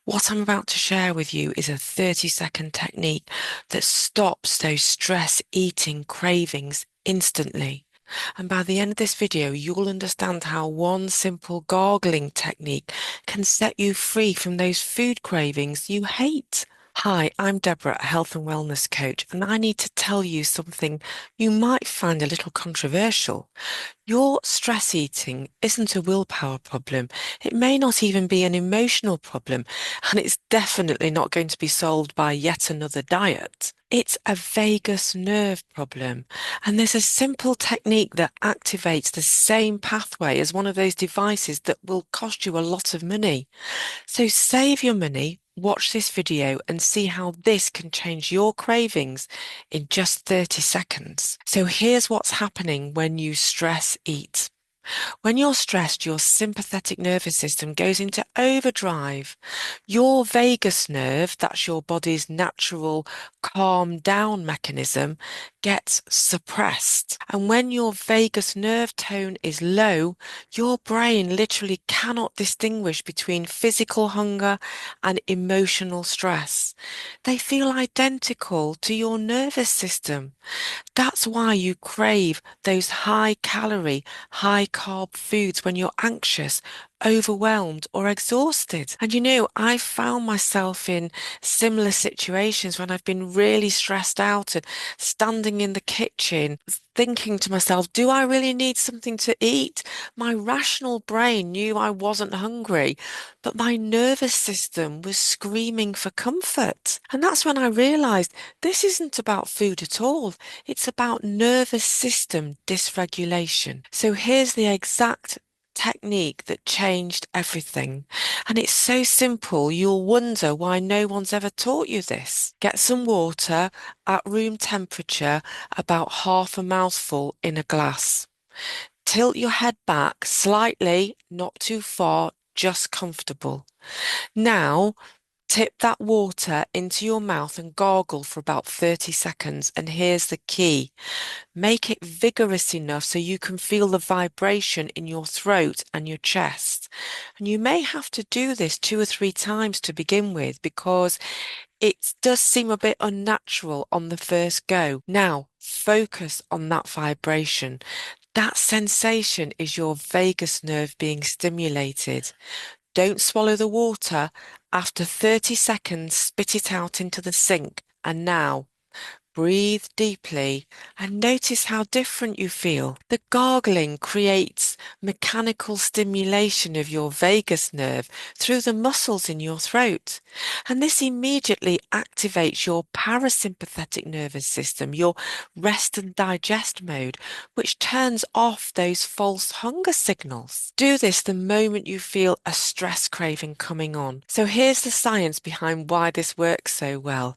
What I'm about to share with you is a 30-second technique that stops those stress eating cravings instantly. And by the end of this video, you'll understand how one simple gargling technique can set you free from those food cravings you hate. Hi, I'm Deborah, a health and wellness coach, and I need to tell you something you might find a little controversial. Your stress eating isn't a willpower problem. It may not even be an emotional problem, and it's definitely not going to be solved by yet another diet. It's a vagus nerve problem, and there's a simple technique that activates the same pathway as one of those devices that will cost you a lot of money. So save your money, watch this video and see how this can change your cravings in just 30 seconds. So here's what's happening when you stress eat. When you're stressed, your sympathetic nervous system goes into overdrive. Your vagus nerve, that's your body's natural calm down mechanism, gets suppressed. And when your vagus nerve tone is low, your brain literally cannot distinguish between physical hunger and emotional stress. They feel identical to your nervous system. That's why you crave those high calorie, high carb foods when you're anxious, overwhelmed, or exhausted. And I found myself in similar situations when I've been really stressed out and standing in the kitchen, thinking to myself, do I really need something to eat? My rational brain knew I wasn't hungry, but my nervous system was screaming for comfort. And that's when I realized this isn't about food at all. It's about nervous system dysregulation. So here's the exact technique that changed everything. And it's so simple, you'll wonder why no one's ever taught you this. Get some water at room temperature, about half a mouthful in a glass. Tilt your head back slightly, not too far, just comfortable. Now, tip that water into your mouth and gargle for about 30 seconds. And here's the key. Make it vigorous enough so you can feel the vibration in your throat and your chest. And you may have to do this 2 or 3 times to begin with because it does seem a bit unnatural on the first go. Now, focus on that vibration. That sensation is your vagus nerve being stimulated. Don't swallow the water. After 30 seconds, spit it out into the sink. And now, breathe deeply and notice how different you feel. The gargling creates mechanical stimulation of your vagus nerve through the muscles in your throat. And this immediately activates your parasympathetic nervous system, your rest and digest mode, which turns off those false hunger signals. Do this the moment you feel a stress craving coming on. So here's the science behind why this works so well.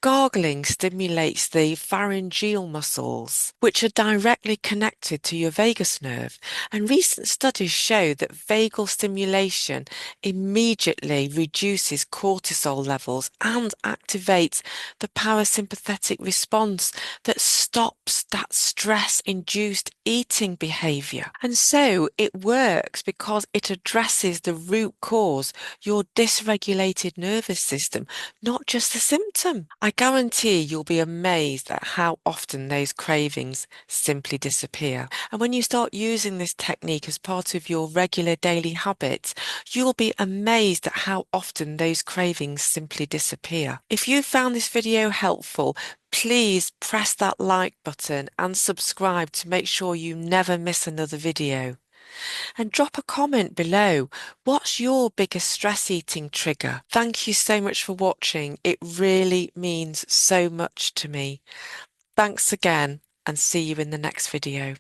Gargling stimulates the pharyngeal muscles, which are directly connected to your vagus nerve. And recent studies show that vagal stimulation immediately reduces cortisol levels and activates the parasympathetic response that stops that stress-induced eating behavior. And so it works because it addresses the root cause, your dysregulated nervous system, not just the symptom. I guarantee you'll be amazed at how often those cravings simply disappear. And when you start using this technique as part of your regular daily habits, you'll be amazed at how often those cravings simply disappear. If you found this video helpful, please press that like button and subscribe to make sure you never miss another video. And drop a comment below. What's your biggest stress eating trigger? Thank you so much for watching. It really means so much to me. Thanks again and see you in the next video.